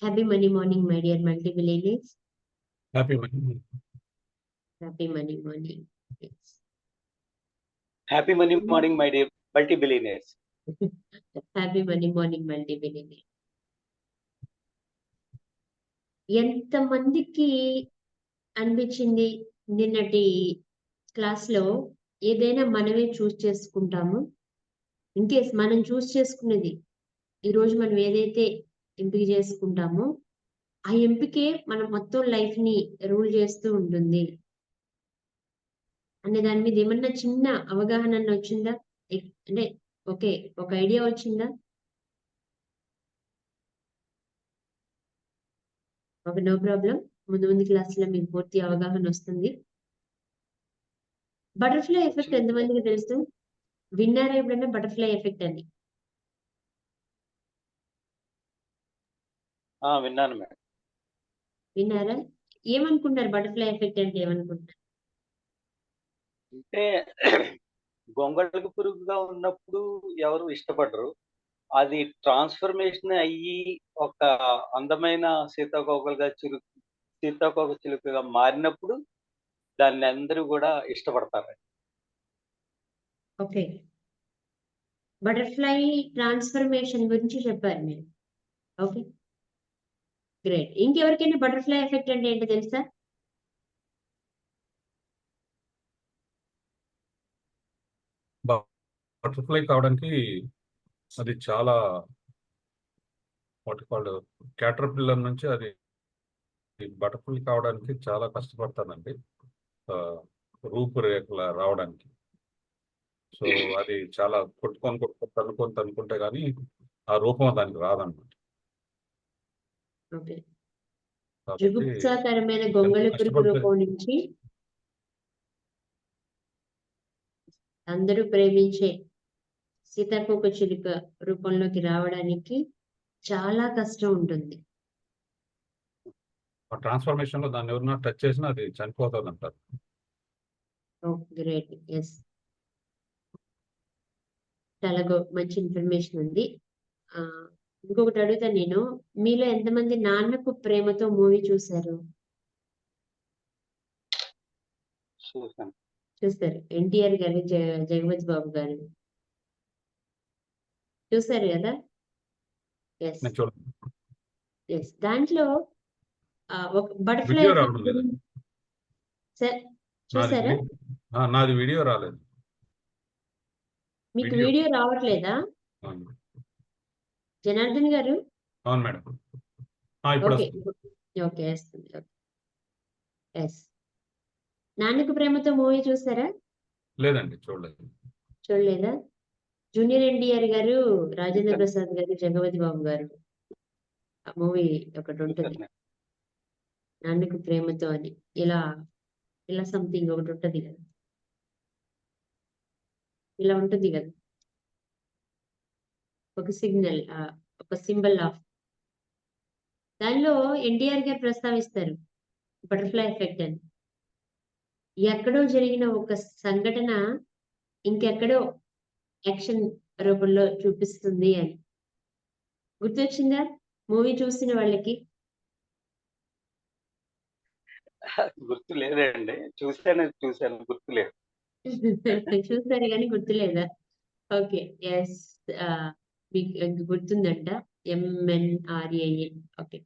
Happy Money Morning, my dear multi-billionaires. Happy Monday. Happy Money Morning. Yes. Happy Monday morning, my dear multi-billionaires. Happy Money Morning, multi-billionaires. ఎంతమందికి అనిపించింది నిన్నటి క్లాస్లో ఏదైనా మనమే చూస్ చేసుకుంటాము? In case మనం చూస్ చేసుకునేది ఈరోజు మనం ఏదైతే ఎంపిక చేసుకుంటామో ఆ ఎంపికే మన మొత్తం లైఫ్ని రూల్ చేస్తూ ఉంటుంది అనే దాని మీద ఏమన్నా చిన్న అవగాహన వచ్చిందా? అంటే ఓకే, ఒక ఐడియా వచ్చిందా? Okay, no problem. ముందు క్లాసులో మీకు పూర్తి అవగాహన వస్తుంది. బటర్ఫ్లై ఎఫెక్ట్ ఎంతమందికి తెలుసు? విన్నారా ఎప్పుడైనా బటర్ఫ్లై ఎఫెక్ట్ అని? విన్నాను మేడం. విన్నారా? ఏమనుకుంటారు బటర్ఫ్లై ఎఫెక్ట్ అంటే? ఏమనుకుంటారు అంటే గొంగళికి పురుగుగా ఉన్నప్పుడు ఎవరు ఇష్టపడరు. అది ట్రాన్స్ఫర్మేషన్ అయ్యి ఒక అందమైన సీతాకోక చిలుకగా మారినప్పుడు దాన్ని అందరూ కూడా ఇష్టపడతారు. ఓకే, బటర్ఫ్లై ట్రాన్స్ఫర్మేషన్ గురించి చెప్పారు మీరు. Okay, great. ఇంకెవరికైనా బటర్ఫ్లై ఎఫెక్ట్ అంటే ఏంటో తెలుసా? బటర్ఫ్లై కావడానికి అది చాలా వాటి కాల్డ్ క్యాటర్పిల్లర్ నుంచి అది బటర్ఫ్లై కావడానికి చాలా కష్టపడతానండి, రూపురేఖల రావడానికి. సో అది చాలా కొట్టుకొని తనుకుంటే కానీ ఆ రూపం దానికి రాదన్నమాట. ఓకే, కాబట్టి జుగుప్సాకరమైన గొంగళి పురుగు రూపం నుంచి అందరూ ప్రేమించే సీతాకోక చిలుక రూపంలోకి రావడానికి చాలా కష్టం ఉంటుంది. ఆ ట్రాన్స్ఫర్మేషన్ లో దాన్ని ఎవరైనా టచ్ చేసినా అది చనిపోతుంది అంటారు. గ్రేట్, ఎస్, చాలా మంచి ఇన్ఫర్మేషన్ ఉంది. ఇంకొకటి అడుగుతా నేను, మీలో ఎంతమంది నాన్నకు ప్రేమతో మూవీ చూశారు? చూస్తారు. ఎన్టీఆర్ గారు, జగపతి బాబు గారు చూసారు కదా? Yes yes. దాంట్లో ఒక బటర్ఫ్లై సార్ చూసారా? నాది వీడియో రాలేదు. మీకు వీడియో రావట్లేదా జనార్దన్ గారు? అవును మేడం. ఓకే ఓకే, వస్తుంది. ఎస్, నాన్నకు ప్రేమతో మూవీ చూసారా? లేదండి, చూడలేదా? జూనియర్ ఎన్టీఆర్ గారు, రాజేంద్ర ప్రసాద్ గారు, జగపతి బాబు గారు ఆ మూవీ ఒకటి ఉంటుంది, నాన్నకు ప్రేమతో అని. ఇలా ఇలా సంథింగ్ ఒకటి ఉంటుంది కదా, ఇలా ఉంటుంది కదా, ఒక సిగ్నల్, ఒక సింబల్ ఆఫ్. దానిలో ఎన్టీఆర్ గారు ప్రస్తావిస్తారు బటర్ఫ్లై ఎఫెక్ట్ అని. ఎక్కడో జరిగిన ఒక సంఘటన ఇంకెక్కడో యాక్షన్ రూపంలో చూపిస్తుంది అని. గుర్తొచ్చిందా మూవీ చూసిన వాళ్ళకి? గుర్తు లేదండి, చూశాను గుర్తులేదు. చూసారు కానీ గుర్తులేదా? ఓకే, ఎస్, మీకు గుర్తుందంట, MNRAA. ఓకే,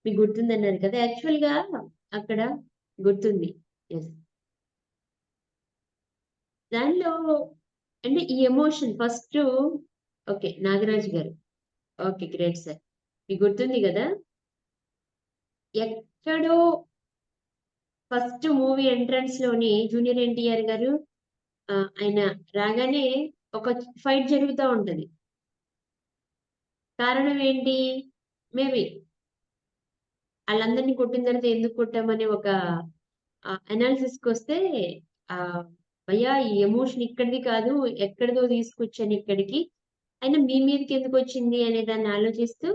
మీకు గుర్తుందన్నారు కదా, యాక్చువల్ గా అక్కడ గుర్తుంది. ఎస్, దానిలో అంటే ఈ ఎమోషన్ ఫస్ట్. ఓకే, నాగరాజు గారు, ఓకే గ్రేట్ సార్, మీకు గుర్తుంది కదా? ఎక్కడో ఫస్ట్ మూవీ ఎంట్రన్స్ లోని జూనియర్ ఎన్టీఆర్ గారు ఆయన రాగానే ఒక ఫైట్ జరుగుతూ ఉంటది. కారణం ఏంటి? మేబీ వాళ్ళందరినీ కొట్టిన తర్వాత ఎందుకు కొట్టామని ఒక అనాలిసిస్కి వస్తే, భయ్యా ఈ ఎమోషన్ ఇక్కడిది కాదు, ఎక్కడిదో తీసుకొచ్చాను ఇక్కడికి, అయినా మీ మీదకి ఎందుకు వచ్చింది అనే దాన్ని ఆలోచిస్తూ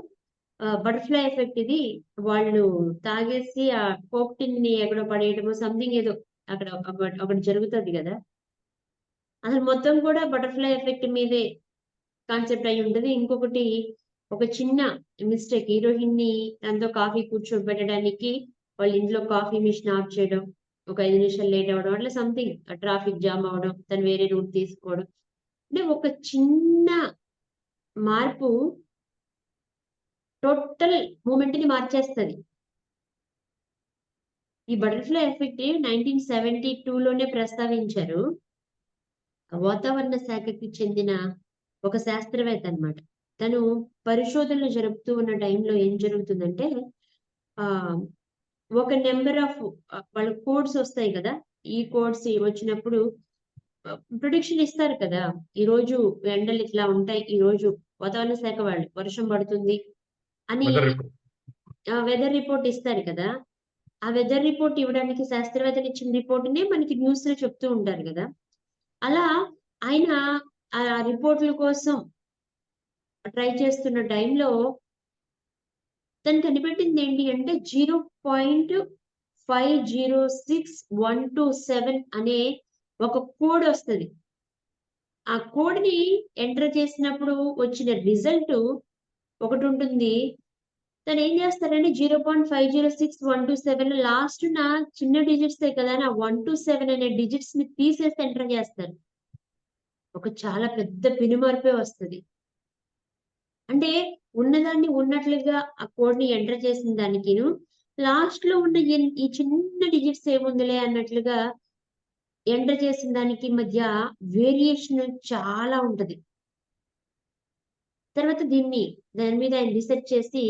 బటర్ఫ్లై ఎఫెక్ట్ ఇది, వాళ్ళు తాగేసి ఆ కోక్ టిన్ని ఎక్కడో పడేయటమో సంథింగ్ ఏదో అక్కడ ఒకటి జరుగుతుంది కదా. అసలు మొత్తం కూడా బటర్ఫ్లై ఎఫెక్ట్ మీదే కాన్సెప్ట్ అయి ఉంటుంది. ఇంకొకటి ఒక చిన్న మిస్టేక్ హీరోయిన్‌ని తనతో కాఫీ కూర్చోబెట్టడానికి వాళ్ళ ఇంట్లో కాఫీ మిషన్ ఆఫ్ చేయడం, ఒక 5 నిమిషాలు లేట్ అవ్వడం అట్లా సంథింగ్ ట్రాఫిక్ జామ్ అవ్వడం, తను వేరే రూట్ తీసుకోవడం. అంటే ఒక చిన్న మార్పు టోటల్ మూమెంట్‌ని మార్చేస్తది. ఈ బటర్‌ఫ్లై ఎఫెక్ట్ 1972లోనే ప్రస్తావించారు. వాతావరణ శాఖకి చెందిన ఒక శాస్త్రవేత్త అన్నమాట. తను పరిశోధనలు జరుపుతూ ఉన్న టైంలో ఏం జరుగుతుందంటే ఆహ్, ఒక నంబర్ ఆఫ్ వాళ్ళ కోడ్స్ వస్తాయి కదా! ఈ కోడ్స్ వచ్చినప్పుడు ప్రిడిక్షన్ ఇస్తారు కదా! ఈరోజు ఎండలు ఇట్లా ఉంటాయి. ఈరోజు వాతావరణ శాఖ వాళ్ళు వర్షం పడుతుంది అని వెదర్ రిపోర్ట్. వెదర్ రిపోర్ట్ ఇస్తారు కదా! ఆ వెదర్ రిపోర్ట్ ఇవ్వడానికి శాస్త్రవేత్తలు ఇచ్చిన రిపోర్ట్‌నే మనకి న్యూస్‌లో చెప్తూ ఉంటారు గదా! అలా ఆయన ఆ రిపోర్ట్‌ల కోసం ట్రై చేస్తున్న టైంలో తను కనిపెట్టిందేంటి అంటే 0.506127 అనే ఒక కోడ్ ఒస్తది. ఆ కోడ్‌ని ఎంటర్ చేసినప్పుడు వచ్చిన రిజల్ట్ ఒకటుంటుంది. తనేం చేస్తారంటే 0.506127 లాస్ట్‌న చిన్న డిజిట్సే కదా అని ఆ 1-7 అనే డిజిట్స్‌ని తీసేసి ఎంటర్ చేస్తారు. ఒక చాలా పెద్ద పెనుమార్పే వస్తది. అంటే ఉన్నదాన్ని ఉన్నట్లుగా ఆ కోడ్‌ని ఎంటర్ చేసిన దానికిను, లాస్ట్‌లో ఉన్న ఈ చిన్న డిజిట్స్ ఏముందిలే అన్నట్లుగా ఎంటర్ చేసిన దానికి మధ్య వేరియేషన్ చాలా ఉంటది. తర్వాత దాని మీద ఆయన రిసర్చ్ చేసి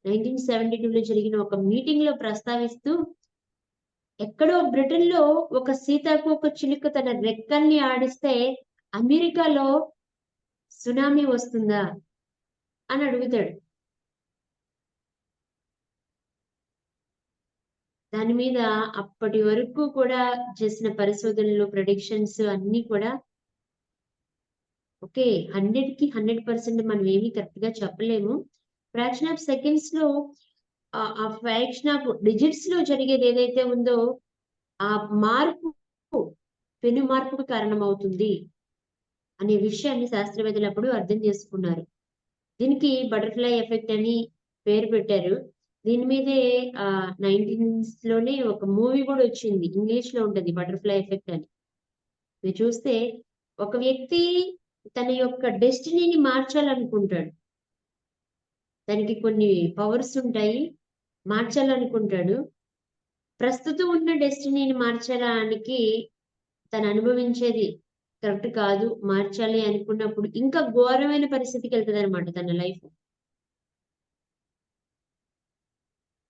1972లో జరిగిన ఒక మీటింగ్‌లో ప్రస్తావిస్తూ ఎక్కడో బ్రిటన్‌లో ఒక సీతాకోకచిలుక తన రెక్కల్ని ఆడిస్తే అమెరికాలో సునామీ వస్తుందా? అని అడుగుతాడు. దాని మీద అప్పటి వరకు కూడా చేసిన పరిశోధనలు, ప్రిడిక్షన్స్ అన్నీ కూడా ఓకే. 100కి 100% మనం ఏమి కరెక్ట్‌గా చెప్పలేము. ఫ్రాక్షన్ ఆఫ్ సెకండ్స్‌లో ఆ ఫ్రాక్షన్ ఆఫ్ డిజిట్స్‌లో జరిగేది ఏదైతే ఉందో ఆ మార్పు పెను మార్పుకు కారణమవుతుంది అనే విషయాన్ని శాస్త్రవేత్తలు అప్పుడు అర్థం చేసుకున్నారు. దీనికి బటర్‌ఫ్లై ఎఫెక్ట్ అని పేరు పెట్టారు. దీని మీదే 19స్‌లోనే ఒక మూవీ గూడా వచ్చింది. ఇంగ్లీష్‌లో ఉంటది 'బటర్‌ఫ్లై ఎఫెక్ట్' అని. మీరు చూస్తే ఒక వ్యక్తి తన యొక్క డెస్టినీని మార్చాలనుకుంటాడు. తనకి కొన్ని పవర్స్ ఉంటాయి. మార్చాలనుకుంటాడు. ప్రస్తుతం ఉన్న డెస్టినీని మార్చడానికి తను అనుభవించేది కరెక్ట్ కాదు. మార్చాలి అనుకున్నప్పుడు ఇంకా ఘోరమైన పరిస్థితికెళ్తదనమాట తన లైఫ్.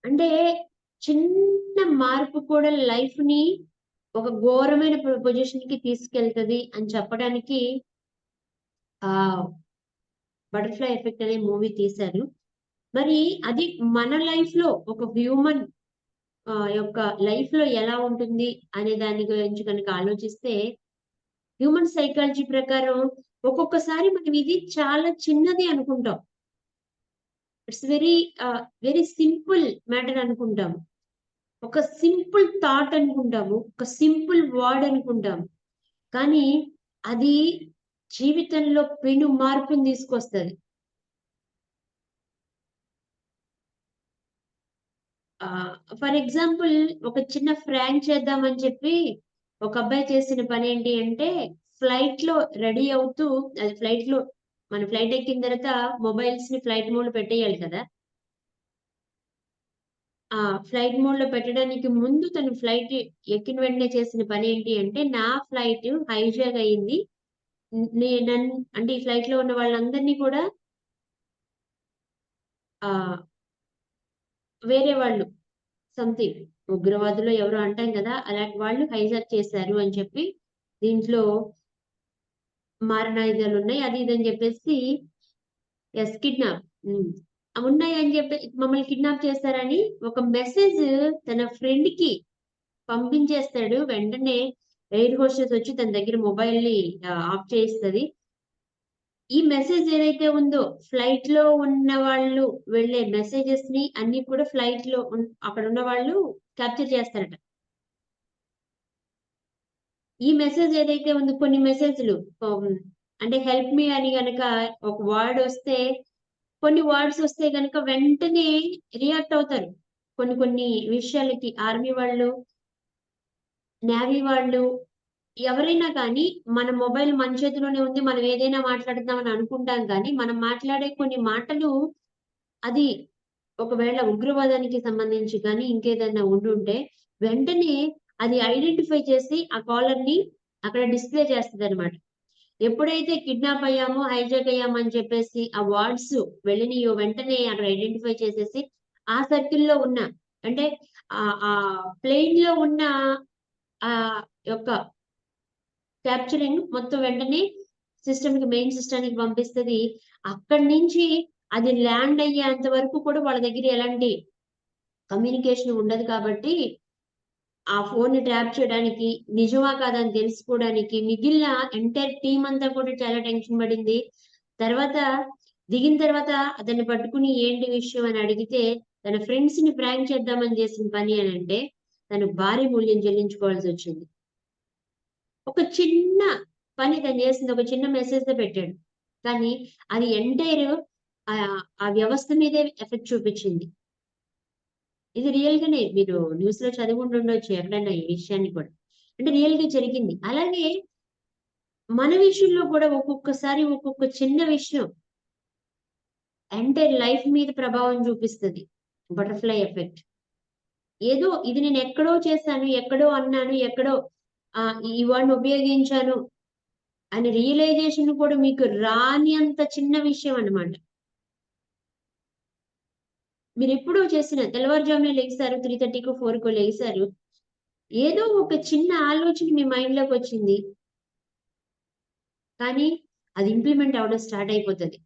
అంటే చిన్న మార్పు కూడా లైఫ్‌ని ఒక ఘోరమైన పొజిషన్‌కి తీసుకెళ్తది అని చెప్పడానికి ఆహ్, 'బటర్‌ఫ్లై ఎఫెక్ట్' అనే మూవీ తీశారు. మరి అది మన లైఫ్‌లో ఒక హ్యూమన్ యొక్క లైఫ్‌లో ఎలా ఉంటుంది అనే దాని గురించి గనుక ఆలోచిస్తే హ్యూమన్ సైకాలజీ ప్రకారం ఒక్కొక్కసారి మనం ఇది చాలా చిన్నది అనుకుంటాం. ఇట్స్ వెరీ సింపుల్ మ్యాటర్ అనుకుంటాం. ఒక సింపుల్ థాట్ అనుకుంటాము. ఒక సింపుల్ వర్డ్ అనుకుంటాము. కానీ అది జీవితంలో పెను మార్పుని తీసుకొస్తది. ఫర్ ఎగ్జాంపుల్ ఒక చిన్న ఫ్రాంక్ చేద్దామని చెప్పి ఒక అబ్బాయి చేసిన పనేంటి అంటే ఫ్లైట్‌లో రెడీ అవుతూ అది ఫ్లైట్‌లో మన ఫ్లైట్ ఎక్కిన తర్వాత మొబైల్స్‌ని ఫ్లైట్ మోడ్‌లో పెట్టేయాలి కదా! ఆ! ఫ్లైట్ మోడ్‌లో పెట్టడానికి ముందు తను ఫ్లైట్ ఎక్కిన వెంటనే చేసిన పనేంటి అంటే, నా ఫ్లైట్ హైజాక్ అయింది. న్ నే నన్ అంటే ఈ ఫ్లైట్‌లో ఉన్న వాళ్ళందరిని కూడా ఆహ్, వేరే వాళ్ళు సంథింగ్ ఉగ్రవాదులో ఎవరో అంటాం కదా! అలాంటి వాళ్ళు హైజాక్ చేశారు అని చెప్పి, దీంట్లో మారణాయుధాలున్నాయి. అది ఇది అని చెప్పేసి కిడ్నాప్. హ్మ్. ఉన్నాయని చెప్పి మమ్మల్ని కిడ్నాప్ చేశారని ఒక మెసేజ్ తన ఫ్రెండ్‌కి పంపించేస్తాడు. వెంటనే ఎయిర్ హోస్టెస్ వచ్చి తన దగ్గర మొబైల్‌ని ఆఫ్ చేయిస్తది. ఈ మెసేజ్ ఏదైతే ఉందో ఫ్లైట్‌లో ఉన్న వాళ్ళు వెళ్ళే మెసేజెస్‌ని అన్నీ కూడా ఫ్లైట్‌లో అక్కడున్న వాళ్ళు క్యాప్చర్ చేస్తారట. ఈ మెసేజ్ ఏదైతే ఉందో కొన్ని మెసేజ్‌లు అంటే హెల్ప్ మీ అని గనక ఒక వర్డ్ వస్తే కొన్ని వర్డ్స్ వస్తే గనుక వెంటనే రియాక్ట్ అవుతారు. కొన్ని కొన్ని విషయాలకి ఆర్మీ వాళ్ళు, నేవీ వాళ్ళు ఎవరైనా కానీ మన మొబైల్ మన చేతిలోనే ఉంది. మనం ఏదైనా మాట్లాడుతున్నామని అనుకుంటాం కానీ, మనం మాట్లాడే కొన్ని మాటలు అది ఒకవేళ ఉగ్రవాదానికి సంబంధించి కానీ, ఇంకేదైనా ఉండుంటే వెంటనే అది ఐడెంటిఫై చేసి ఆ కాలర్‌ని అక్కడ డిస్‌ప్లే చేస్తదనమాట. ఎప్పుడైతే కిడ్నాప్ అయ్యామో, హైజాక్ అయ్యామో అని చెప్పేసి ఆ వర్డ్స్ వెళ్ళినయో వెంటనే అక్కడ ఐడెంటిఫై చేసేసి ఆ సర్కిల్‌లో ఉన్న అంటే ప్లేన్‌లో ఉన్న యొక్క క్యాప్చరింగ్ మొత్తం వెంటనే మెయిన్ సిస్టమ్‌కి పంపిస్తది. అక్కడి నుంచి అది ల్యాండ్ అయ్యేంత వరకు కూడా వాళ్ళ దగ్గర ఎలాంటి కమ్యూనికేషన్ ఉండదు కాబట్టి, ఆ ఫోన్‌ని ట్రాప్ చేయడానికి, నిజమా కాదా అని తెలుసుకోవడానికి మిగిలిన ఎంటైర్ టీమ్ అంతా కూడా చాలా టెన్షన్ పడింది. తర్వాత దిగిన తర్వాత అతన్ని పట్టుకొని ఏంటి విషయం అని అడిగితే, తన ఫ్రెండ్స్‌ని ప్రాంక్ చేద్దామని చేసిన పని అనంటే, తను భారీ మూల్యం చెల్లించుకోవాల్సొచ్చింది. ఒక చిన్న పని తను చేసింది. ఒక చిన్న మెసేజ్‌తో పెట్టాడు. కానీ అది ఎంటైర్ ఆ వ్యవస్థ మీదే ఎఫెక్ట్ చూపిచ్చింది. ఇది రియల్‌గానే మీరు న్యూస్‌లో చదివుండుండొచ్చు ఎక్కడైనా ఈ విషయాన్ని కూడా. అంటే రియల్‌గా జరిగింది. అలాగే మన విషయంలో కూడా ఒక్కొక్కసారి ఒక్కొక్క చిన్న విషయం ఎంటైర్ లైఫ్ మీద ప్రభావం చూపిస్తది. Butterfly effect. ఏదో ఇది నేను ఎక్కడో చేశాను, ఎక్కడో అన్నాను, ఎక్కడో ఈ వర్డ్‌ని ఉపయోగించాను అని రియలైజేషన్ కూడా మీకు రాని అంత చిన్న విషయం అన్నమాట. మీరెప్పుడూ చేసిన తెల్లవారుజామున లెగిసారు 3:30కో, 4కో లెగిసారు. ఏదో ఒక చిన్న ఆలోచన మీ మైండ్‌లోకొచ్చింది. కానీ అది ఇంప్లిమెంట్ అవ్వడం స్టార్ట్ అయిపోతది.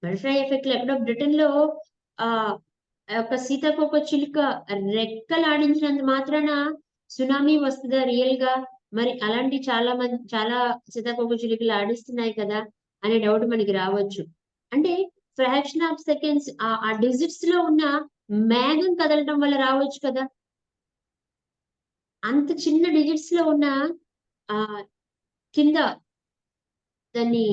బటర్‌ఫ్లై ఎఫెక్ట్‌లో ఎక్కడో బ్రిటన్‌లో ఆహ్, ఒక సీతాకోకచిలుక రెక్కలాడించినంత మాత్రాన సునామీ వస్తదా రియల్‌గా? మరి అలాంటి చాలా సీతాకోకచిలుకలు ఆడిస్తున్నాయి కదా! అనే డౌట్ మనకి రావచ్చు. అంటే ఫ్రాక్షన్ ఆఫ్ సెకండ్స్ ఆ డిజిట్స్‌లో ఉన్న మేఘం కదలటం వల్ల రావచ్చు కదా! అంత చిన్న డిజిట్స్‌లో ఉన్న ఆహ్, కింద దాన్ని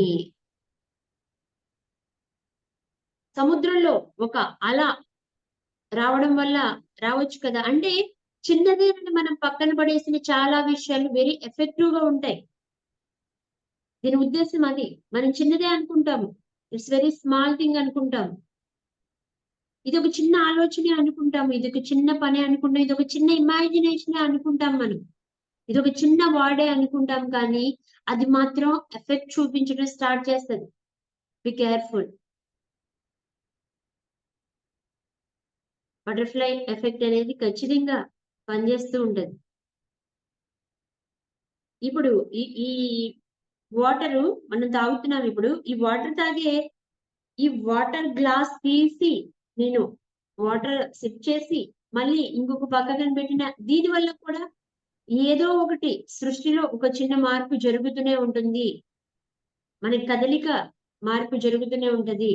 సముద్రంలో ఒక అల రావడం వల్ల రావచ్చు కదా! అంటే చిన్నదేనని మనం పక్కన పడేసిన చాలా విషయాలు వెరీ ఎఫెక్టివ్‌గా ఉంటాయి. దీని ఉద్దేశ్యం అది. మనం చిన్నదే అనుకుంటాము. ఇట్స్ వెరీ స్మాల్ థింగ్ అనుకుంటాము. ఇదొక చిన్న ఆలోచనే అనుకుంటాము. ఇదొక చిన్న పనే అనుకుంటాం. ఇదొక చిన్న ఇమాజినేషనే అనుకుంటాం మనం. ఇదొక చిన్న వర్డే అనుకుంటాం కానీ, అది మాత్రం ఎఫెక్ట్ చూపించడం స్టార్ట్ చేస్తది. Be careful. బటర్‌ఫ్లై ఎఫెక్ట్ అనేది ఖచ్చితంగా పనిచేస్తూ ఉంటది. ఇప్పుడు ఈ ఈ వాటరు మనం తాగుతున్నాం ఇప్పుడు. ఈ వాటర్ తాగే ఈ వాటర్ గ్లాస్ తీసి నేను వాటర్ సిప్ చేసి మళ్ళీ ఇంకొక పక్కన పెట్టిన దీని వల్ల కూడా ఏదో ఒకటి సృష్టిలో ఒక చిన్న మార్పు జరుగుతూనే ఉంటుంది. మన కదలిక మార్పు జరుగుతూనే ఉంటది.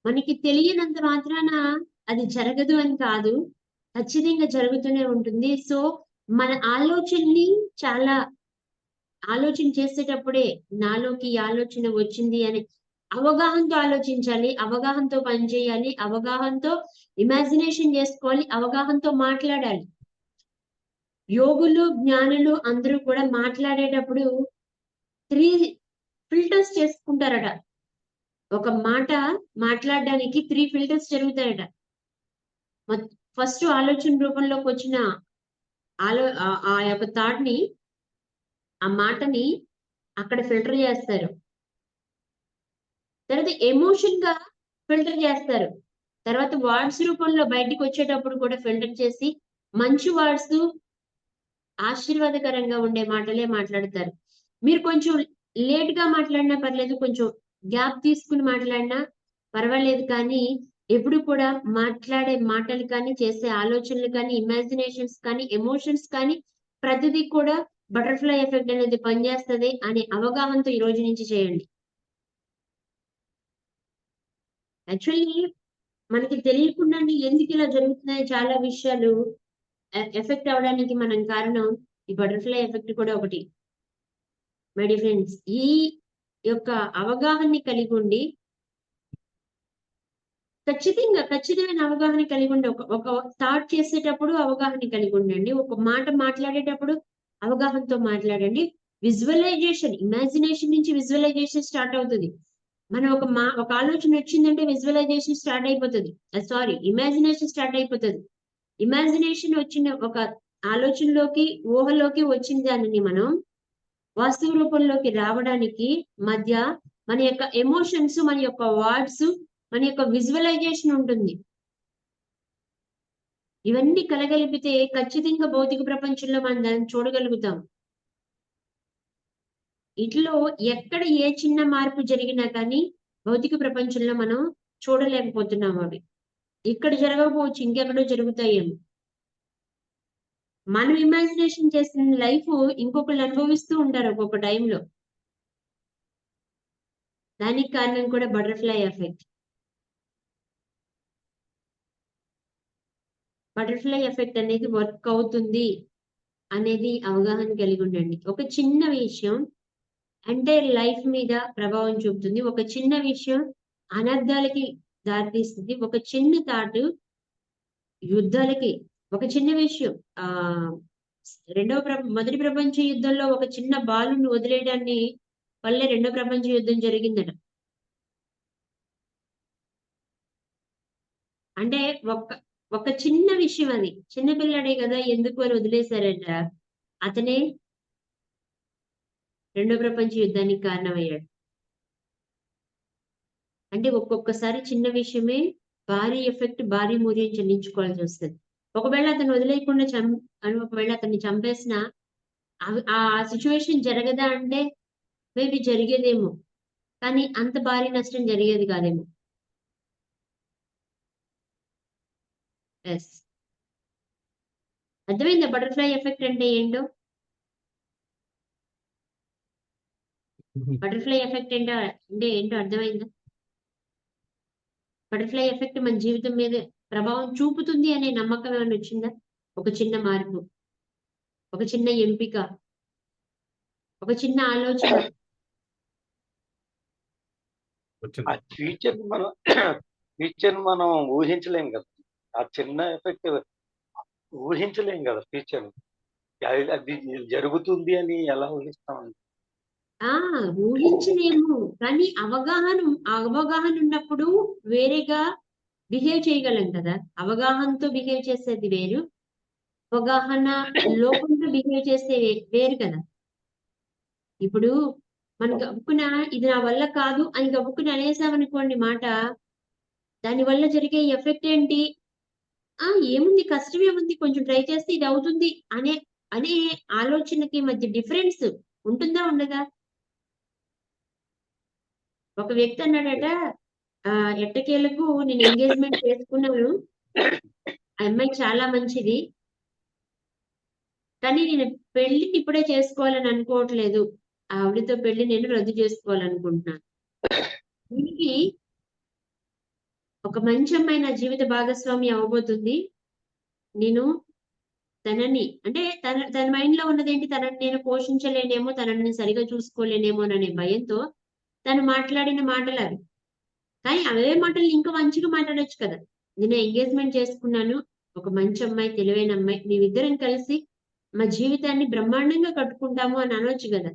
మనకి తెలియనంత మాత్రాన అది జరగదు అని కాదు. ఖచ్చితంగా జరుగుతూనే ఉంటుంది. సో, మన ఆలోచనని చాలా ఆలోచన చేసేటప్పుడే నాలోకి ఈ ఆలోచన వచ్చింది అని అవగాహనతో ఆలోచించాలి. అవగాహనతో పని చేయాలి. అవగాహనతో ఇమాజినేషన్ చేసుకోవాలి. అవగాహనతో మాట్లాడాలి. యోగులు, జ్ఞానులు అందరూ కూడా మాట్లాడేటప్పుడు 3 ఫిల్టర్స్ చేసుకుంటారట. ఒక మాట మాట్లాడడానికి 3 ఫిల్టర్స్ జరుగుతాయట. మొత్ ఫస్ట్ ఆలోచన రూపంలోకొచ్చిన ఆ యొక్క థాట్‌ని, ఆ మాటని అక్కడ ఫిల్టర్ చేస్తారు. తర్వాత ఎమోషన్‌గా ఫిల్టర్ చేస్తారు. తర్వాత వర్డ్స్ రూపంలో బయటికొచ్చేటప్పుడు కూడా ఫిల్టర్ చేసి, మంచి వర్డ్స్ ఆశీర్వాదకరంగా ఉండే మాటలే మాట్లాడతారు. మీరు కొంచెం లేట్‌గా మాట్లాడినా పర్లేదు. కొంచెం గ్యాప్ తీసుకొని మాట్లాడినా పర్వాలేదు కానీ, ఎప్పుడు కూడా మాట్లాడే మాటలు కానీ, చేసే ఆలోచనలు కానీ, ఇమాజినేషన్స్ కానీ, ఎమోషన్స్ కానీ ప్రతిదీ కూడా బటర్‌ఫ్లై ఎఫెక్ట్ అనేది పనిచేస్తది అనే అవగాహనతో ఈ రోజు నుంచి చేయండి. యాక్చువల్లీ మనకి తెలియకుండానే ఎందుకిలా జరుగుతున్నాయి చాలా విషయాలు ఎఫెక్ట్ అవ్వడానికి మనం కారణం ఈ బటర్‌ఫ్లై ఎఫెక్ట్ కూడా ఒకటి. మై డియర్ ఫ్రెండ్స్, ఈ యొక్క అవగాహనని కలిగి ఉండి ఖచ్చితమైన అవగాహన కలిగి ఉండి ఒక థాట్ చేసేటప్పుడు అవగాహన కలిగి ఉండండి. ఒక మాట మాట్లాడేటప్పుడు అవగాహనతో మాట్లాడండి. విజువలైజేషన్, ఇమాజినేషన్ నుంచి విజువలైజేషన్ స్టార్ట్ అవుతది. మనం ఒక ఆలోచన వచ్చిందంటే విజువలైజేషన్ స్టార్ట్ అయిపోతది. సారీ, ఇమాజినేషన్ స్టార్ట్ అయిపోతది. ఇమాజినేషన్ వచ్చిన ఒక ఆలోచనలోకి, ఊహలోకి వచ్చిన దానిని మనం వాస్తవ రూపంలోకి రావడానికి మధ్య మన యొక్క ఎమోషన్స్, మన యొక్క వర్డ్స్, మన యొక్క విజువలైజేషన్ ఉంటుంది. ఇవన్నీ కలగలిపితే ఖచ్చితంగా భౌతిక ప్రపంచంలో మనం దాన్ని చూడగలుగుతాం. ఇట్లో ఎక్కడ ఏ చిన్న మార్పు జరిగినా కానీ భౌతిక ప్రపంచంలో మనం చూడలేకపోతున్నాం అవి. ఇక్కడ జరగకపోవచ్చు, ఇంకెక్కడో జరుగుతాయేమో. మనం ఇమాజినేషన్ చేసిన లైఫ్ ఇంకొకళ్ళు అనుభవిస్తూ ఉంటారు ఒక్కొక్క టైంలో. దానికి కారణం కూడా బటర్‌ఫ్లై ఎఫెక్ట్. బటర్‌ఫ్లై ఎఫెక్ట్ అనేది వర్క్ అవుతుంది అనేది అవగాహన కలిగి ఉండండి. ఒక చిన్న విషయం ఎంటైర్ లైఫ్ మీద ప్రభావం చూపుతుంది. ఒక చిన్న విషయం అనర్థాలకి దారితీస్తుంది. ఒక చిన్న థాట్ యుద్ధాలకి, ఒక చిన్న విషయం మొదటి ప్రపంచ యుద్ధంలో ఒక చిన్న బాలుని వదిలేయడాన్ని వల్లే రెండో ప్రపంచ యుద్ధం జరిగిందట. అంటే ఒక చిన్న విషయం అది. చిన్న పిల్లాడే కదా ఎందుకు అని వదిలేశారట. అతనే రెండో ప్రపంచ యుద్ధానికి కారణమయ్యాడు. అంటే ఒక్కొక్కసారి చిన్న విషయమే భారీ ఎఫెక్ట్, భారీ మూల్యం చెల్లించుకోవాల్సి వస్తది. ఒకవేళ అతను వదిలేయకుండా ఒకవేళ అతన్ని చంపేసినా ఆ సిట్యుయేషన్ జరగదా అంటే మేబీ జరిగేదేమో. కానీ అంత భారీ నష్టం జరిగేది కాదేమో. యెస్. అర్థమైందా బటర్‌ఫ్లై ఎఫెక్ట్ అంటే ఏంటో? బటర్‌ఫ్లై ఎఫెక్ట్ అంటే ఏంటో అర్థమైందా? బటర్‌ఫ్లై ఎఫెక్ట్ మన జీవితం మీద ప్రభావం చూపుతుంది అనే నమ్మకం ఏమైనా వచ్చిందా? ఒక చిన్న మార్పు, ఒక చిన్న ఎంపిక, ఒక చిన్న ఆలోచన. ఆ ఫ్యూచర్ మనం ఊహించలేం కదా. ఆ చిన్న ఎఫెక్ట్ ఊహించలేం కదా ఫ్యూచర్. అది జరుగుతుంది అని ఎలా ఊహిస్తామండి? ఊహించలేము. కానీ అవగాహన ఉన్నప్పుడు వేరేగా బిహేవ్ చేయగలం కదా. అవగాహనతో బిహేవ్ చేసేది వేరు, అవగాహన లోపంతో బిహేవ్ చేస్తే వేరు కదా. ఇప్పుడు మనం గబుక్కున ఇది నా వల్ల కాదు అని గబుక్కున అనేసామనుకోండి మాట, దాని వల్ల జరిగే ఎఫెక్ట్ ఏంటి? ఏముంది, కష్టం ఏముంది, కొంచెం ట్రై చేస్తే ఇది అవుతుంది అనే అనే ఆలోచనకి మధ్య డిఫరెన్స్ ఉంటుందా, ఉండదా? ఒక వ్యక్తి అన్నాడట, ఎట్టకేలకు నేను ఎంగేజ్మెంట్ చేసుకున్నాను. ఆ అమ్మాయి చాలా మంచిది. కానీ నేను పెళ్లి ఇప్పుడే చేసుకోవాలని అనుకోవట్లేదు. ఆవిడతో పెళ్లి నేను రద్దు చేసుకోవాలనుకుంటున్నాను. దీనికి ఒక మంచి అమ్మాయి నా జీవిత భాగస్వామి అవ్వబోతుంది. నేను తనని అంటే తన మైండ్‌లో ఉన్నదేంటి, తనని నేను పోషించలేనేమో, తనని నేను సరిగ్గా చూసుకోలేనేమోననే భయంతో తను మాట్లాడిన మాటలవి. కానీ అవే మాటలు ఇంకా మంచిగా మాట్లాడొచ్చు కదా. నేను ఎంగేజ్మెంట్ చేసుకున్నాను. ఒక మంచి అమ్మాయి, తెలివైన అమ్మాయి. మేమిద్దరం కలిసి మా జీవితాన్ని బ్రహ్మాండంగా కట్టుకుంటాము అని అనొచ్చు గదా.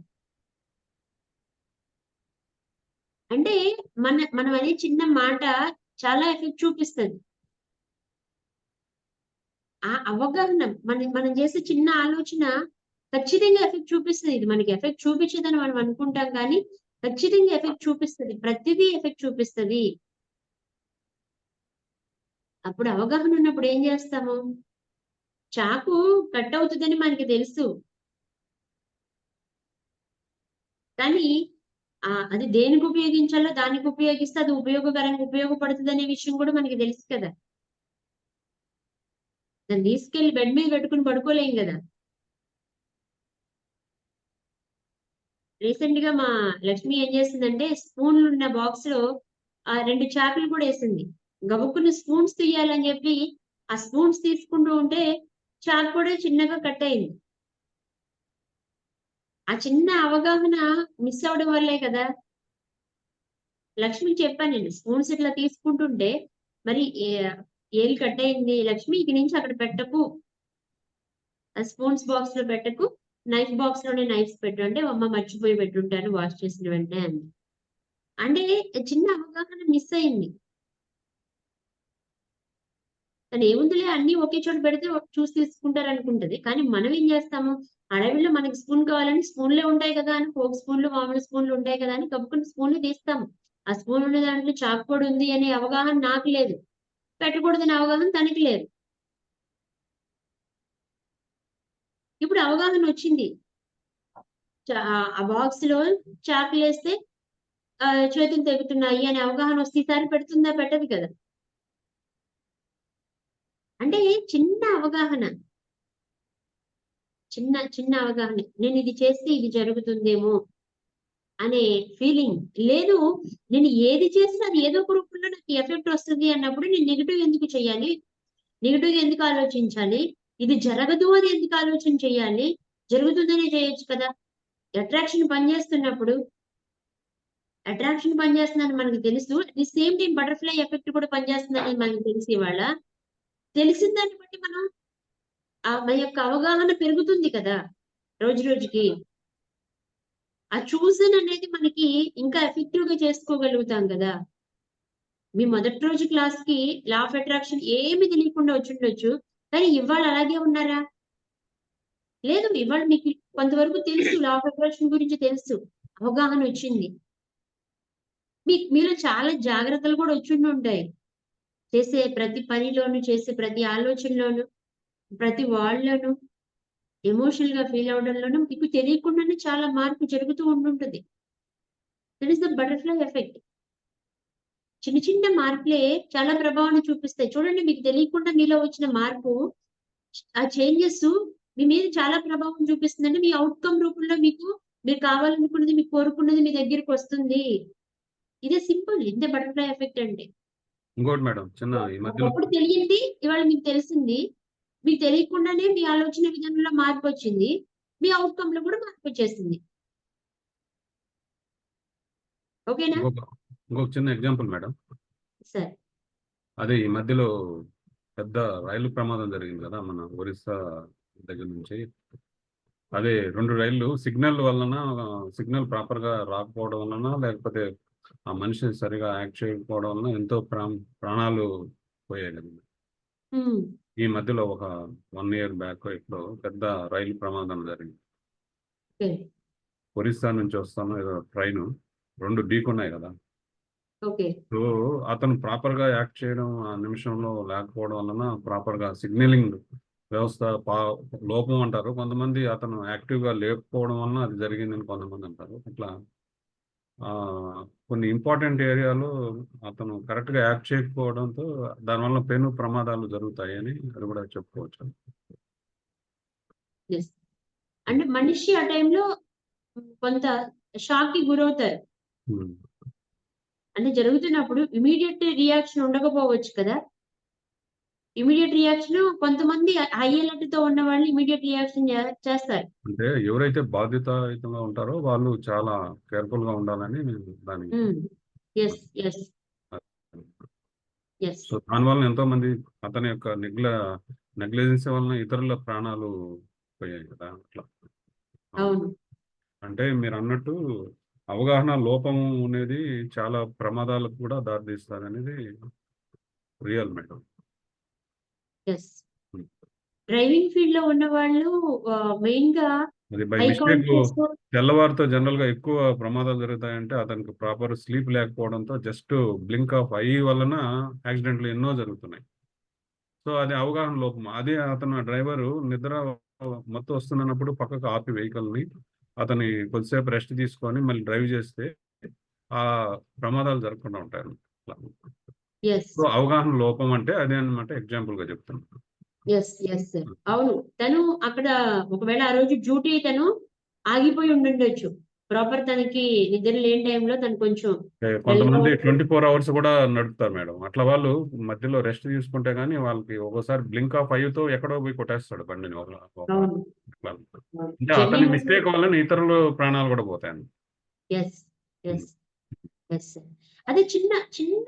అంటే మనం అనే చిన్న మాట చాలా ఎఫెక్ట్ చూపిస్తది. ఆ అవగాహన మనం చేసే చిన్న ఆలోచన ఖచ్చితంగా ఎఫెక్ట్ చూపిస్తది. ఇది మనకి ఎఫెక్ట్ చూపించదని మనం అనుకుంటాం కానీ ఖచ్చితంగా ఎఫెక్ట్ చూపిస్తది. ప్రతిదీ ఎఫెక్ట్ చూపిస్తది. అప్పుడు అవగాహన ఉన్నప్పుడు ఏం చేస్తాము? చాకు కట్ అవుతదని మనకి తెలుసు. కానీ అది దేనికి ఉపయోగించాలో దానికి ఉపయోగిస్తే అది ఉపయోగకరంగా ఉపయోగపడుతదనే విషయం కూడా మనకి తెలుసు కదా. దాన్ని తీసుకెళ్ళి బెడ్ మీద పెట్టుకొని పడుకోలేం గదా. రీసెంట్‌గా మా లక్ష్మి ఏం చేసిందంటే స్పూన్లున్న బాక్స్‌లో 2 చాకులు కూడా ఏసింది. గబుక్కున స్పూన్స్ తీయాలని చెప్పి ఆ స్పూన్స్ తీసుకుంటూ ఉంటే చాకు కూడా చిన్నగా కట్ అయింది. ఆ చిన్న అవగాహన మిస్ అవ్వడం వల్లే కదా! లక్ష్మికి చెప్పాను నేను. స్పూన్స్ ఇట్లా తీసుకుంటుంటే మరి ఏలు కట్ అయింది. లక్ష్మి ఇక నుంచి అక్కడ పెట్టకు. ఆ స్పూన్స్ బాక్స్‌లో పెట్టకు. నైఫ్ బాక్స్‌లోనే నైఫ్స్ పెట్టు అంటే, అమ్మ మర్చిపోయి పెట్టుంటాను వాష్ చేసిన వెంటనే అంది. అంటే చిన్న అవగాహన మిస్ అయింది. తను ఏముందిలే అన్నీ ఒకే చోట పెడితే చూసి తీసుకుంటారనుకుంటది. కానీ మనం ఏం చేస్తాము, అడవిలో మనకి స్పూన్ కావాలని స్పూన్‌లే ఉంటాయి కదా! అని ఫోర్క్ స్పూన్‌లు, మామూలు స్పూన్‌లు ఉంటాయి కదా! అని గబుక్కున స్పూన్‌లు తీస్తాము. ఆ స్పూన్ ఉన్న దాంట్లో చాకు పొడి ఉంది అనే అవగాహన నాకు లేదు. పెట్టకూడదనే అవగాహన తనకి లేదు. ఇప్పుడు అవగాహన వచ్చింది. ఆ బాక్స్‌లో చాకులేస్తే చేతులు తెగుతున్నాయి అనే అవగాహన వస్తే ఈసారి పెడుతుందా? పెట్టదు కదా! అంటే చిన్న అవగాహన. చిన్న అవగాహన. నేనిది చేస్తే ఇది జరుగుతుందేమో అనే ఫీలింగ్. లేదు, నేను ఏది చేసినా అది ఏదో ఒక రూపంలో నాకు ఎఫెక్ట్ వస్తది అన్నప్పుడు నేను నెగెటివ్ ఎందుకు చేయాలి? నెగెటివ్‌గా ఎందుకు ఆలోచించాలి? ఇది జరగదు అని ఎందుకు ఆలోచన చేయాలి? జరుగుతుందనే చేయొచ్చు కదా! అట్రాక్షన్ పనిచేస్తున్నప్పుడు, అట్రాక్షన్ పనిచేస్తుందని మనకు తెలుసు. At the same time butterfly effect కూడా పనిచేస్తుందని మనకు తెలుసు ఇవాళ. తెలిసిన దాన్ని బట్టి మనం మన యొక్క అవగాహన పెరుగుతుంది కదా! రోజు రోజుకి. ఆ చూజన్ అనేది మనకి ఇంకా ఎఫెక్టివ్‌గా చేసుకోగలుగుతాం గదా! మీ మొదటి రోజు క్లాస్‌కి లా ఆఫ్ అట్రాక్షన్ ఏమి తెలియకుండా వచ్చుండొచ్చు. కానీ ఇవాళ అలాగే ఉన్నారా? లేదు. ఇవాళ మీకు కొంతవరకు తెలుసు. లా ఆఫ్ అట్రాక్షన్ గురించి తెలుసు. అవగాహనొచ్చింది. మీలో చాలా జాగ్రత్తలు కూడా వచ్చుండుంటాయి. చేసే ప్రతి పనిలోను, చేసే ప్రతి ఆలోచనలోను, ప్రతి వాళ్ళలోను ఎమోషనల్‌గా ఫీల్ అవ్వడంలోను మీకు తెలియకుండానే చాలా మార్పు జరుగుతూ ఉండుంటది. That is the butterfly effect. చిన్న మార్పులే చాలా ప్రభావాన్ని చూపిస్తాయి. చూడండి, మీకు తెలియకుండా మీలో వచ్చిన మార్పు, ఆ చేంజెస్ మీ మీద చాలా ప్రభావం చూపిస్తుందంటే మీ ఔట్‌కమ్ రూపంలో మీరు కావాలనుకున్నది, మీరు కోరుకున్నది మీ దగ్గరికొస్తుంది. ఇదే సింపుల్. ఇంతే బటర్‌ఫ్లై ఎఫెక్ట్ అంటే. ఇంకోటి మేడం చిన్న ఈ మధ్యలో ఒకప్పుడు తెలియంది ఇవాళ మీకు తెలిసింది. మీకు తెలియకుండానే మీ ఆలోచన విధానంలో మార్పొచ్చింది. మీ ఔట్‌కమ్‌లో కూడా మార్పొచ్చేసింది. ఓకేనా? ఇంకొక ఇంకొక చిన్న ఎగ్జాంపుల్ మేడం. సరే. అదే ఈ మధ్యలో పెద్ద రైలు ప్రమాదం జరిగింది కదా! మన ఒరిస్సా దగ్గర నుంచి. అదే 2 రైళ్లు సిగ్నల్ ప్రాపర్‌గా రాకపోవడం వలన, లేకపోతే ఆ మనిషి సరిగ్గా యాక్ట్ చేయకపోవడం వలన ఎంతో ప్రాణాలు పోయాయి కదండీ. హ్మ్. ఈ మధ్యలో ఒక 1 ఇయర్ బ్యాకో ఎప్పుడో పెద్ద రైలు ప్రమాదం జరిగింది. ఓకే. ఒరిస్సా నుంచి వస్తున్న ఏదో ట్రైను 2 ఢీకొన్నాయి కదా! ఓకే. సో, అతను ప్రాపర్‌గా యాక్ట్ చేయడం ఆ నిమిషంలో లేకపోవడం వలన ప్రాపర్‌గా సిగ్నలింగ్ వ్యవస్థ లోపం అంటారు. కొంతమంది అతను యాక్టివ్‌గా లేకపోవడం వలన అది జరిగిందని కొంతమంది అంటారు. అట్లా కొన్ని ఇంపార్టెంట్ ఏరియాలో అతను కరెక్ట్‌గా యాక్ట్ చేయకపోవడంతో దానివల్ల పెను ప్రమాదాలు జరుగుతాయని అది కూడా చెప్పుకోవచ్చు. యెస్. హ్మ్. అంటే మనిషి ఆ టైంలో కొంత షాక్‌కి గురవుతారు. హ్మ్. అంటే జరుగుతున్నప్పుడు ఇమ్మీడియేట్ రియాక్షన్ ఉండకపోవచ్చు కదా! ఇమ్మీడియేట్ రియాక్షన్ కొంతమంది హై అలర్ట్‌తో ఉన్నవాళ్ళు ఇమ్మీడియేట్ రియాక్షన్ చేస్తారు. అంటే ఎవరైతే బాధ్యతాయుతంగా ఉంటారో వాళ్ళు చాలా కేర్‌ఫుల్‌గా ఉండాలని దాని హ్మ్. యెస్. యెస్. యెస్. సో, దానివలన ఎంతోమంది అతని యొక్క నెగ్లిజెన్స్ వలన ఇతరుల ప్రాణాలు పోయాయి కదా! అట్లా. అవును. అవును. అంటే మీరన్నట్టు అవగాహన లోపం అనేది చాలా ప్రమాదాలకు కూడా దారితీస్తదనేది రియల్ మేడం. యెస్. హ్మ్. డ్రైవింగ్ ఫీల్డ్‌లో ఉన్నవాళ్ళు మెయిన్‌గా అది బై హై మిస్టేక్ కాన్షియస్‌తో తెల్లవారితో జనరల్‌గా ఎక్కువ ప్రమాదాలు జరుగుతాయంటే అతనికి ప్రాపర్ స్లీప్ లేకపోవడంతో జస్ట్ బ్లింక్ ఆఫ్ ఐ వలన యాక్సిడెంట్‌లు ఎన్నో జరుగుతున్నాయి. సో, అది అవగాహన లోపం. అదే అతను డ్రైవరు నిద్ర మత్తు వస్తుందన్నప్పుడు పక్కకు ఆపి వెహికల్‌ని అతని కొద్దిసేపు రెస్ట్ తీసుకొని మళ్ళీ డ్రైవ్ చేస్తే ఆ ప్రమాదాలు జరగకుండా ఉంటాయన్నమాట. అట్లా. యెస్. సో, అవగాహన లోపం అంటే అదే అన్నమాట ఎగ్జాంపుల్‌గా చెప్తున్నా. యెస్. యెస్. అవును. తను అక్కడ ఒకవేళ ఆ రోజు డ్యూటీ తను ఆగిపోయి ఉండుండొచ్చు. ప్రాపర్ తనకి నిద్ర లేని టైంలో తను కొంచెం డల్‌గా కొంతమంది ఉండి 24 అవర్స్ కూడా నడుపుతారు మేడం. అట్లా వాళ్ళు మధ్యలో రెస్ట్ తీసుకుంటే గాని వాళ్ళకి ఒక్కోసారి బ్లింక్ ఆఫ్ ఐతో ఎక్కడో పోయి కొట్టేస్తాడు బండిని ఒక అవును. అంటే అతని మిస్టేక్ వల్ల ఇతరులు ప్రాణాలు కూడా పోతాయండి. ఎస్ ఎస్ ఎస్ అదే చిన్న చిన్న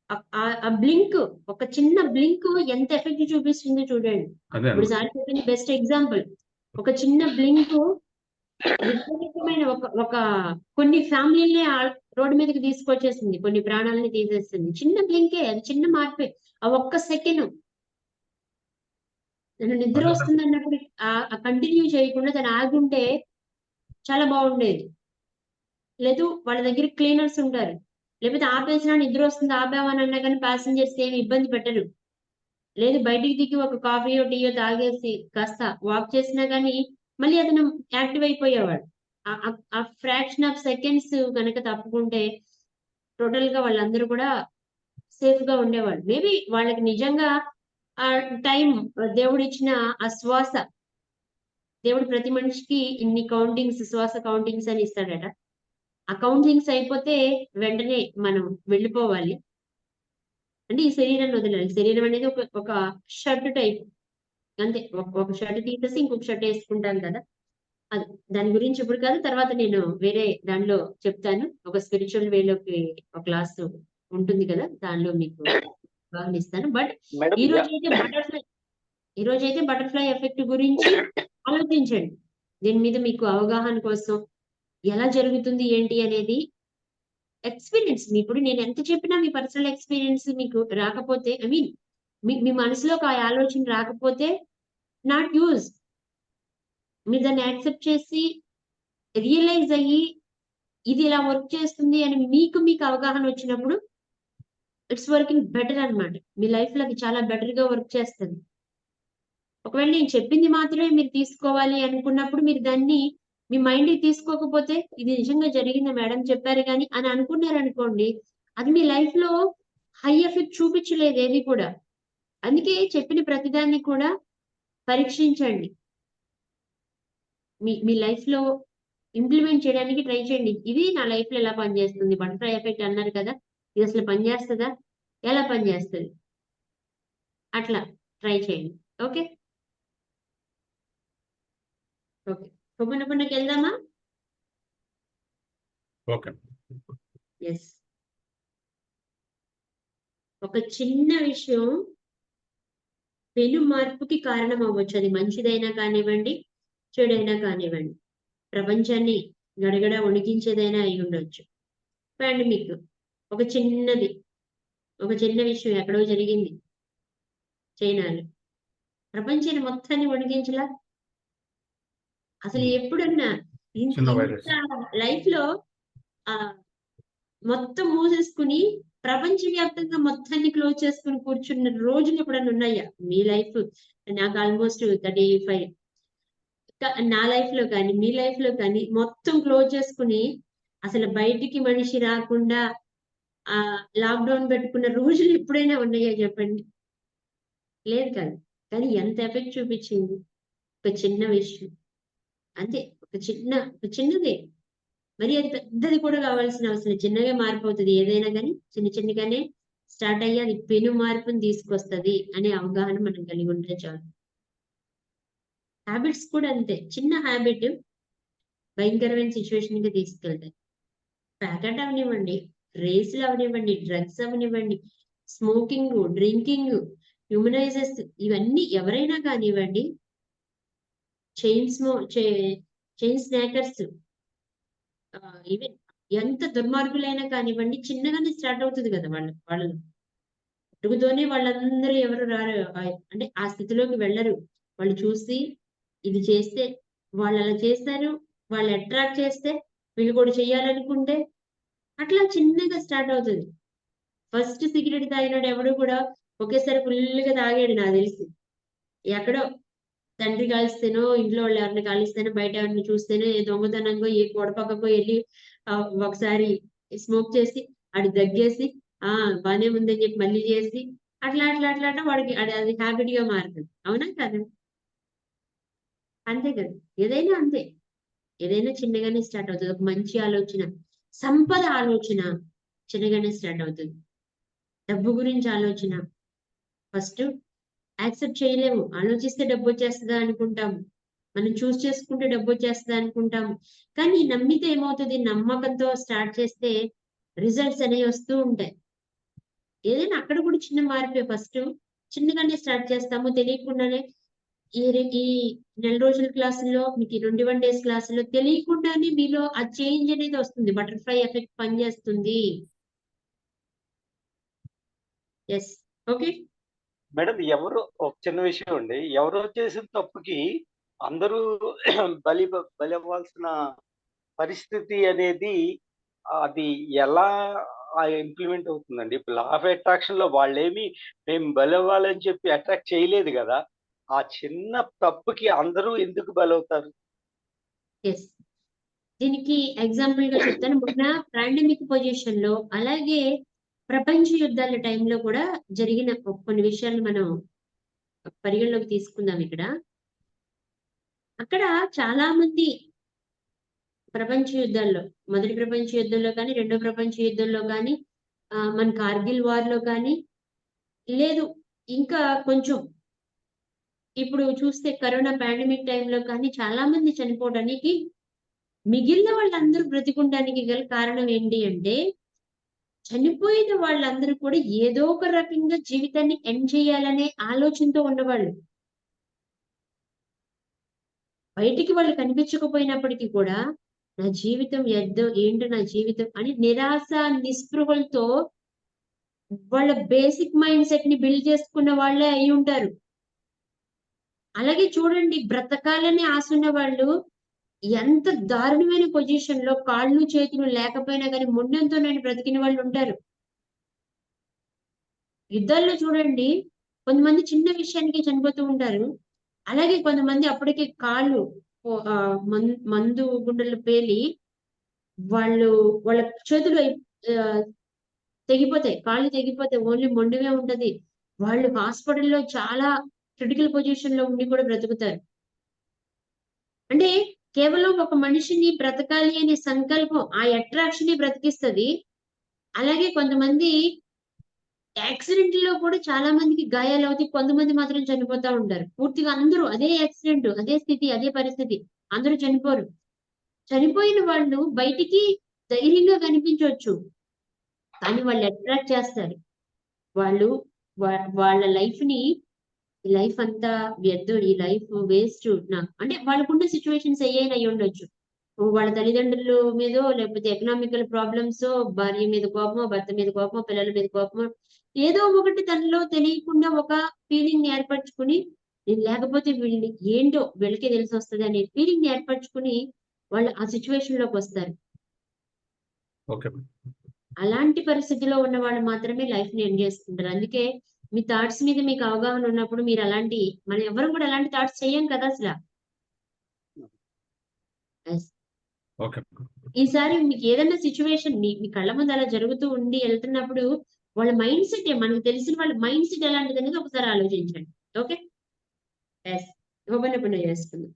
ఆ బ్లింక్, ఒక చిన్న బ్లింక్ ఎంత ఎఫెక్ట్ చూపిస్తుందో చూడండి. అదే ఇప్పుడు అండి. సార్ చెప్పింది బెస్ట్ ఎగ్జాంపుల్. ఒక చిన్న బ్లింక్ విపరీతమైన ఒక ఒక కొన్ని ఫ్యామిలీని రోడ్డు మీదకి తీసుకొచ్చేసింది, కొన్ని ప్రాణాలని తీసేస్తుంది. చిన్న బ్లింకే, అది చిన్న మార్పే. ఆ ఒక్క సెకండ్ తను నిద్ర అదే వస్తుంది అన్నప్పుడు కంటిన్యూ చేయకుండా తను ఆగుంటే చాలా బాగుండేది. లేదు వాళ్ళ దగ్గర క్లీనర్స్ ఉంటారు, లేకపోతే ఆపేసినా నిద్ర వస్తుంది ఆపామని అన్నా కానీ ప్యాసింజర్స్ ఏమి ఇబ్బంది పెట్టరు. లేదు బయటికి దిగి ఒక కాఫీయో టీయో తాగేసి కాస్త వాక్ చేసినా కానీ మళ్ళీ అతను యాక్టివ్ అయిపోయేవాడు. ఆ ఫ్రాక్షన్ ఆఫ్ సెకండ్స్ కనుక తప్పుకుంటే టోటల్ గా వాళ్ళందరూ కూడా సేఫ్ గా ఉండేవాళ్ళు. మేబీ వాళ్ళకి నిజంగా ఆ టైం, దేవుడు ఇచ్చిన ఆ శ్వాస, దేవుడు ప్రతి మనిషికి ఇన్ని కౌంటింగ్స్, శ్వాస కౌంటింగ్స్ అని ఇస్తాడట. ఆ కౌంటింగ్స్ అయిపోతే వెంటనే మనం వెళ్ళిపోవాలి. అంటే ఈ శరీరాన్ని వదిలేయాలి. శరీరం అనేది ఒక ఒక షర్ట్ టైప్ అంతే. ఒక షర్ట్ తీసేసి ఇంకొక షర్ట్ వేసుకుంటాం కదా, అది. దాని గురించి ఇప్పుడు కాదు, తర్వాత నేను వేరే దానిలో చెప్తాను. ఒక స్పిరిచువల్ వేలోకి ఒక క్లాస్ ఉంటుంది కదా, దానిలో మీకు ఇస్తాను. బట్ మేడం ఈ రోజైతే బటర్ఫ్లై ఎఫెక్ట్ గురించి ఆలోచించండి. దీని మీద మీకు అవగాహన కోసం ఎలా జరుగుతుంది ఏంటి అనేది ఎక్స్పీరియన్స్. ఇప్పుడు నేను ఎంత చెప్పినా మీ పర్సనల్ ఎక్స్పీరియన్స్ మీకు రాకపోతే, ఐ మీన్ మీ మనసులోకి ఆ ఆలోచన రాకపోతే నాట్ యూజ్. మీరు దాన్ని యాక్సెప్ట్ చేసి రియలైజ్ అయ్యి ఇది ఇలా వర్క్ చేస్తుంది అని మీకు అవగాహన వచ్చినప్పుడు ఇట్స్ వర్కింగ్ బెటర్ అన్నమాట. మీ లైఫ్ లో అది చాలా బెటర్ గా వర్క్ చేస్తుంది. ఒకవేళ నేను చెప్పింది మాత్రమే మీరు తీసుకోవాలి అనుకున్నప్పుడు మీరు దాన్ని మీ మైండ్ కి తీసుకోకపోతే, ఇది నిజంగా జరిగిందా మేడం చెప్పారు కానీ అని అనుకున్నారనుకోండి, అది మీ లైఫ్ లో హై ఎఫెక్ట్ చూపించలేదు ఏది కూడా. అందుకే చెప్పిన ప్రతిదాన్ని కూడా పరీక్షించండి. మీ లైఫ్ లో ఇంప్లిమెంట్ చేయడానికి ట్రై చేయండి. ఇది నా లైఫ్ లో ఎలా పనిచేస్తుంది, బటర్ఫ్లై ఎఫెక్ట్ అన్నారు కదా, ఇది అసలు పనిచేస్తుందా, ఎలా పనిచేస్తుంది, అట్లా ట్రై చేయండి. ఓకే ఓకే హోమనపన్నకి వెళ్దామా? ఓకే. ఎస్. ఒక చిన్న విషయం పెను మార్పుకి కారణం అవ్వచ్చు. అది మంచిదైనా కానివ్వండి, చెడైనా కానివ్వండి. ప్రపంచాన్ని గడగడ వణికించేదైనా అయి ఉండొచ్చు. పాండమిక్ ఒక చిన్నది, ఒక చిన్న విషయం ఎక్కడో జరిగింది చైనాలో, ప్రపంచాన్ని మొత్తాన్ని వణికించలా. అసలు ఎప్పుడన్నా చిన్న వైరస్. ఇంత లైఫ్ లో ఆ మొత్తం మూసేసుకుని ప్రపంచవ్యాప్తంగా మొత్తాన్ని క్లోజ్ చేసుకుని కూర్చున్న రోజులు ఎప్పుడన్నా ఉన్నాయా మీ లైఫ్? నాకు ఆల్మోస్ట్ 35. నా లైఫ్ లో కానీ మీ లైఫ్ లో కానీ మొత్తం క్లోజ్ చేసుకుని అసలు బయటికి మనిషి రాకుండా ఆ లాక్డౌన్ పెట్టుకున్న రోజులు ఎప్పుడైనా ఉన్నాయా చెప్పండి? లేదు కాదు. కానీ ఎంత ఎఫెక్ట్ చూపించింది ఒక చిన్న విషయం. అంతే, ఒక చిన్నదే. మరి అది పెద్దది కూడా కావాల్సిన అవసరం లేదు. చిన్నగా మారిపోతుంది ఏదైనా కానీ, చిన్నగానే స్టార్ట్ అయ్యి అది పెను మార్పుని తీసుకొస్తుంది అనే అవగాహన మనం కలిగి ఉంటే చాలు. హ్యాబిట్స్ కూడా అంతే. చిన్న హ్యాబిట్ భయంకరమైన సిచ్యువేషన్ కి తీసుకెళ్తాయి. ప్యాకెట్ అవనివ్వండి, రేసులు అవనివ్వండి, డ్రగ్స్ అవనివ్వండి, స్మోకింగ్, డ్రింకింగ్, హ్యూమనైజర్స్, ఇవన్నీ ఎవరైనా కానివ్వండి, చైన్ స్నాకర్స్, ఈవెన్ ఎంత దుర్మార్గులైనా కానివ్వండి, చిన్నగానే స్టార్ట్ అవుతుంది కదా వాళ్ళలో. పుట్టుకతోనే వాళ్ళందరూ ఎవరు రారు, అంటే ఆ స్థితిలోకి వెళ్ళరు. వాళ్ళు చూసి ఇది చేస్తే వాళ్ళు అలా చేస్తారు, వాళ్ళు అట్రాక్ట్ చేస్తే వీళ్ళు కూడా చేయాలనుకుంటే అట్లా చిన్నగా స్టార్ట్ అవుతుంది. ఫస్ట్ సిగరెట్ తాగినాడు ఎవడు కూడా ఒకేసారి ఫుల్గా తాగాడు నాకు తెలిసి. ఎక్కడో తండ్రి కాలిస్తేనో, ఇంట్లో వాళ్ళు ఎవరిని కాలిస్తేనో, బయట ఎవరిని చూస్తేనో, ఏ దొంగతనంగా ఏ గోడ పక్కకో వెళ్ళి ఒకసారి స్మోక్ చేసి అది దగ్గేసి బానే ఉందని చెప్పి మళ్ళీ చేసి అట్లా వాడికి అది హ్యాబిట్ గా మారుతుంది. అవునా కదా? అంతే కదా, ఏదైనా అంతే. ఏదైనా చిన్నగానే స్టార్ట్ అవుతుంది. ఒక మంచి ఆలోచన, సంపద ఆలోచన చిన్నగానే స్టార్ట్ అవుతుంది. డబ్బు గురించి ఆలోచన ఫస్ట్ యాక్సెప్ట్ చేయలేము. ఆలోచిస్తే డబ్బు వచ్చేస్తుందా అనుకుంటాము. మనం చూస్ చేసుకుంటే డబ్బు వచ్చేస్తుంది అనుకుంటాము. కానీ నమ్మితే ఏమవుతుంది, నమ్మకంతో స్టార్ట్ చేస్తే రిజల్ట్స్ అనేవి వస్తూ ఉంటాయి. ఏదైనా అక్కడ కూడా చిన్న మార్పే ఫస్ట్. చిన్నగానే స్టార్ట్ చేస్తాము. తెలియకుండానే ఈ నెల రోజుల క్లాసుల్లో మీకు ఈ 21 డేస్ క్లాసుల్లో తెలియకుండానే మీలో ఆ చేంజ్ అనేది వస్తుంది. బటర్‌ఫ్లై ఎఫెక్ట్ పనిచేస్తుంది. యెస్. ఓకే. మేడం ఎవరో ఒక చిన్న విషయం అండి. ఎవరో చేసిన తప్పుకి అందరూ బలవ్వాల్సిన పరిస్థితి అనేది అది ఎలా ఇంప్లిమెంట్ అవుతుందండి? ఇప్పుడు లా ఆఫ్ అట్రాక్షన్‌లో వాళ్ళేమి మేము బలవ్వాలని చెప్పి అట్రాక్ట్ చేయలేదు గదా! ఆ చిన్న తప్పుకి అందరూ ఎందుకు బలవుతారు? యెస్. దీనికి ఎగ్జాంపుల్‌గా చెప్తాను. మొన్న పాండమిక్ పొజిషన్‌లో అలాగే ప్రపంచ యుద్ధాల టైంలో కూడా జరిగిన కొన్ని విషయాలను మనం పరిగణలోకి తీసుకుందాం ఇక్కడ. అక్కడ చాలా మంది ప్రపంచ యుద్ధాల్లో, మొదటి ప్రపంచ యుద్ధంలో కానీ, రెండో ప్రపంచ యుద్ధంలో కానీ, మన కార్గిల్ వార్‌లో కానీ, లేదు ఇంకా కొంచెం ఇప్పుడు చూస్తే కరోనా పాండమిక్ టైంలో కానీ చాలా మంది చనిపోవడానికి, మిగిలిన వాళ్ళందరూ బ్రతికుండడానికి గల కారణం ఏంటి అంటే, చనిపోయిన వాళ్ళందరూ కూడా ఏదో ఒక రకంగా జీవితాన్ని ఎండ్ చేయాలనే ఆలోచనతో ఉన్నవాళ్ళు. బయటికి వాళ్ళు కనిపించకపోయినప్పటికీ కూడా, నా జీవితం ఏంటో నా జీవితం అని నిరాశ, నిస్పృహలతో వాళ్ళ బేసిక్ మైండ్ సెట్‌ని బిల్డ్ చేసుకున్న వాళ్ళే అయ్యుంటారు. అలాగే చూడండి, బ్రతకాలని ఆశున్న వాళ్ళు ఎంత దారుణమైన పొజిషన్‌లో కాళ్ళు, చేతులు లేకపోయినా గాని మొండెంతోనైనా బ్రతికిన వాళ్ళుంటారు. యుద్ధాల్లో చూడండి, కొంతమంది చిన్న విషయానికే చనిపోతూ ఉంటారు. అలాగే కొంతమంది అప్పటికే కాళ్ళు మందు గుండెల్లో పేలి వాళ్ళు వాళ్ళ చేతులు ఆహ్, తెగిపోతాయి. కాళ్ళు తెగిపోతాయి. ఓన్లీ మొండిగా ఉంటది. వాళ్ళు హాస్పిటల్‌లో చాలా క్రిటికల్ పొజిషన్‌లో ఉండి కూడా బ్రతుకుతారు. అంటే కేవలం ఒక మనిషిని బ్రతకాలి అనే సంకల్పం, ఆ అట్రాక్షనే బ్రతికిస్తది. అలాగే కొంతమంది యాక్సిడెంట్‌లో కూడా చాలా మందికి గాయాలవుతాయి. కొంతమంది మాత్రం చనిపోతా ఉంటారు. పూర్తిగా అందరూ అదే యాక్సిడెంట్, అదే స్థితి, అదే పరిస్థితి. అందరూ చనిపోరు. చనిపోయిన వాళ్ళు బయటికి ధైర్యంగా కనిపించొచ్చు. కానీ వాళ్ళు అట్రాక్ట్ చేస్తారు. వాళ్ళు వాళ్ళ లైఫ్‌ని ఈ లైఫ్ అంతా వ్యర్థం. ఈ లైఫ్ వేస్ట్ అంటే వాళ్ళకున్న సిట్యుయేషన్స్ ఏయైనా అయ్యుండొచ్చు. వాళ్ళ తల్లిదండ్రుల మీదో, లేకపోతే ఎకనామికల్ ప్రాబ్లమ్సో, భార్య మీద కోపమో, భర్త మీద కోపమో, పిల్లల మీద కోపమో, ఏదో ఒకటి తనలో తెలియకుండా ఒక ఫీలింగ్‌ని ఏర్పరచుకొని, నేను లేకపోతే వీళ్ళని ఏంటో వీళ్ళకే తెలిసొస్తది అనే ఫీలింగ్‌ని ఏర్పరచుకొని, వాళ్ళు ఆ సిట్యుయేషన్‌లోకొస్తారు. ఓకే. అలాంటి పరిస్థితిలో ఉన్న వాళ్ళు మాత్రమే లైఫ్‌ని ఎండ్ చేసుకుంటారు. అందుకే మీ థాట్స్ మీద మీకు అవగాహన ఉన్నప్పుడు మీరు మనం ఎవ్వరం కూడా అలాంటి థాట్స్ చెయ్యం కదా అసల. యెస్. ఓకే. ఈసారి మీకేదన్నా సిట్యుయేషన్ మీ కళ్ళ ముందు అలా జరుగుతూ ఉండి ఎళ్తున్నప్పుడు, వాళ్ళ మైండ్ సెట్ మనకు తెలిసిన వాళ్ళ మైండ్ సెట్ ఎలాంటిదనేది ఒకసారి ఆలోచించండి. ఓకే. యెస్. ఓపెన్ చేసుకుందాం.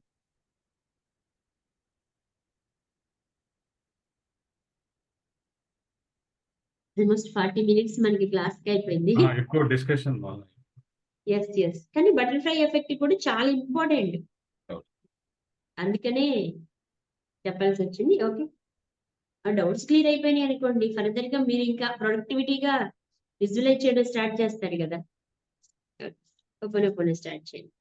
ఆల్‌మోస్ట్ 40 మినిట్స్ మనకి క్లాస్‌కి అయిపోయింది. ఎక్కువ డిస్కషన్ వల్ల. యెస్. కానీ బటర్‌ఫ్లై ఎఫెక్ట్ కూడా చాలా ఇంపార్టెంట్. అవును. అందుకనే చెప్పాల్సొచ్చింది. ఓకే. ఆ డౌట్స్ క్లియర్ అయిపోయినాయి అనుకోండి, ఫర్దర్‌గా మీరింకా ప్రొడక్టివిటీగా విజువలైజ్ చేయడం స్టార్ట్ చేస్తారు గదా! ఓపెన్ స్టార్ట్ చేయండి.